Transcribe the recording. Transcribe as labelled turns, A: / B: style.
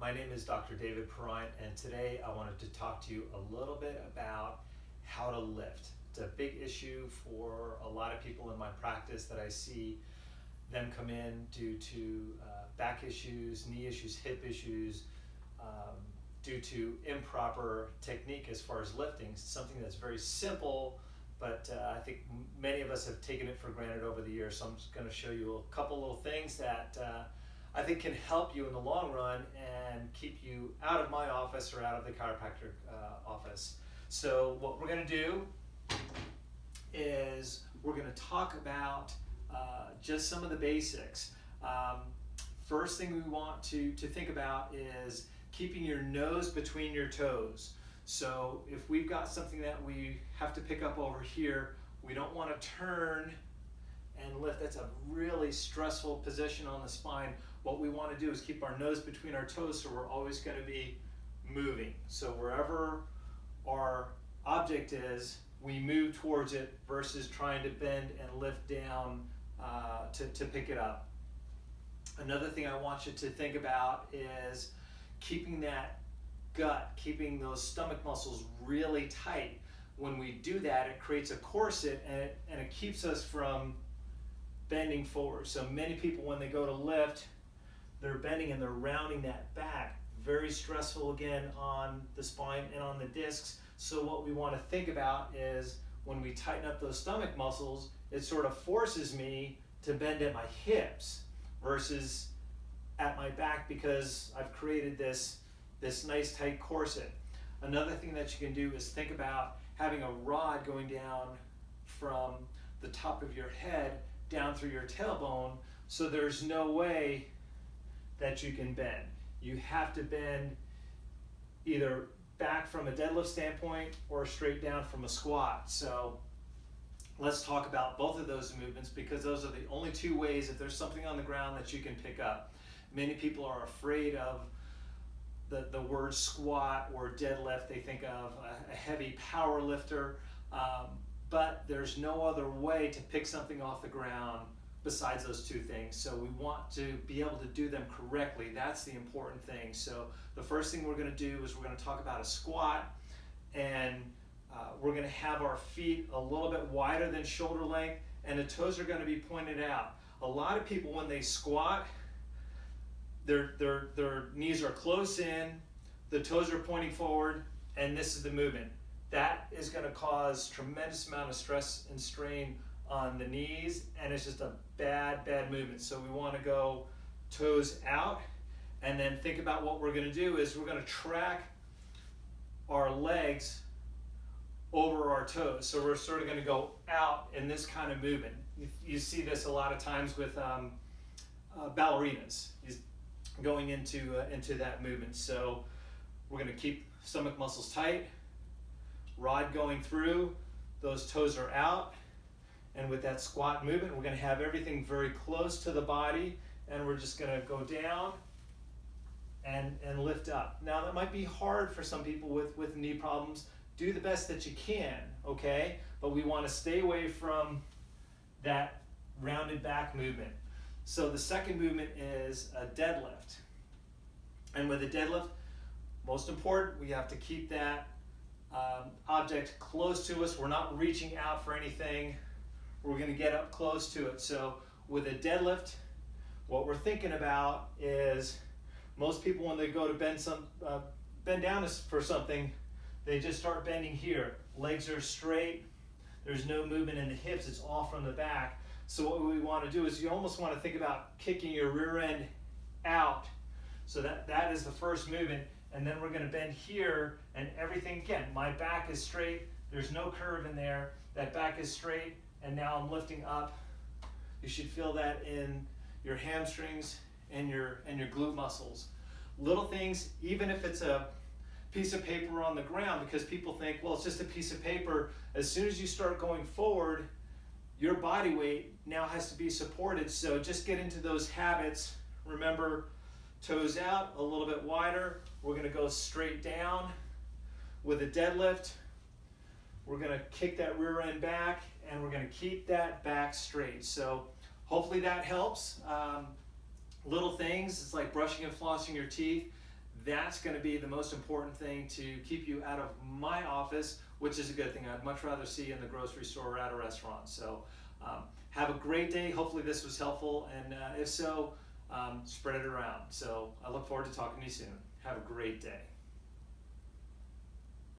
A: My name is Dr. David Perrine, and today I wanted to talk to you a little bit about how to lift. It's a big issue for a lot of people in my practice that I see them come in due to back issues, knee issues, hip issues, due to improper technique as far as lifting. Something that's very simple, but I think many of us have taken it for granted over the years. So I'm just going to show you a couple little things that I think can help you in the long run and keep you out of my office or out of the chiropractic office. So what we're going to do is we're going to talk about just some of the basics. First thing we want to think about is keeping your nose between your toes. So if we've got something that we have to pick up over here, we don't want to turn and lift. That's a really stressful position on the spine. What we want to do is keep our nose between our toes, so we're always going to be moving. So wherever our object is, we move towards it versus trying to bend and lift down to pick it up. Another thing I want you to think about is keeping that gut, keeping those stomach muscles really tight. When we do that, it creates a corset and it keeps us from bending forward. So many people, when they go to lift, they're bending and they're rounding that back. Very stressful again on the spine and on the discs. So what we want to think about is when we tighten up those stomach muscles, it sort of forces me to bend at my hips versus at my back, because I've created this nice tight corset. Another thing that you can do is think about having a rod going down from the top of your head down through your tailbone, so there's no way that you can bend. You have to bend either back from a deadlift standpoint or straight down from a squat. So let's talk about both of those movements, because those are the only two ways, if there's something on the ground, that you can pick up. Many people are afraid of the word squat or deadlift. They think of a heavy power lifter, but there's no other way to pick something off the ground besides those two things. So we want to be able to do them correctly. That's the important thing. So the first thing we're going to do is we're going to talk about a squat, and we're going to have our feet a little bit wider than shoulder length, and the toes are going to be pointed out. A lot of people, when they squat, their knees are close in, the toes are pointing forward, and this is the movement. That is going to cause tremendous amount of stress and strain on the knees, and it's just a bad movement. So we want to go toes out, and then think about what we're going to do is we're going to track our legs over our toes. So we're sort of going to go out in this kind of movement. You see this a lot of times with ballerinas. Going into that movement. So we're going to keep stomach muscles tight, rod going through, those toes are out, and with that squat movement, we're going to have everything very close to the body, and we're just going to go down and lift up. Now that might be hard for some people with knee problems. Do the best that you can, okay? But we want to stay away from that rounded back movement. So the second movement is a deadlift. And with a deadlift, most important, we have to keep that object close to us. We're not reaching out for anything. We're going to get up close to it. So with a deadlift, what we're thinking about is most people, when they go to bend down for something, they just start bending here. Legs are straight. There's no movement in the hips. It's all from the back. So what we want to do is you almost want to think about kicking your rear end out. So that is the first movement. And then we're going to bend here, and everything, again, my back is straight. There's no curve in there. That back is straight, and now I'm lifting up. You should feel that in your hamstrings and your glute muscles. Little things, even if it's a piece of paper on the ground, because people think, well, it's just a piece of paper. As soon as you start going forward, your body weight now has to be supported. So just get into those habits. Remember, toes out, a little bit wider. We're going to go straight down. With a deadlift, we're going to kick that rear end back, and we're going to keep that back straight. So hopefully that helps. Little things, it's like brushing and flossing your teeth. That's going to be the most important thing to keep you out of my office, which is a good thing. I'd much rather see you in the grocery store or at a restaurant. So have a great day. Hopefully this was helpful, and if so, spread it around. So I look forward to talking to you soon. Have a great day.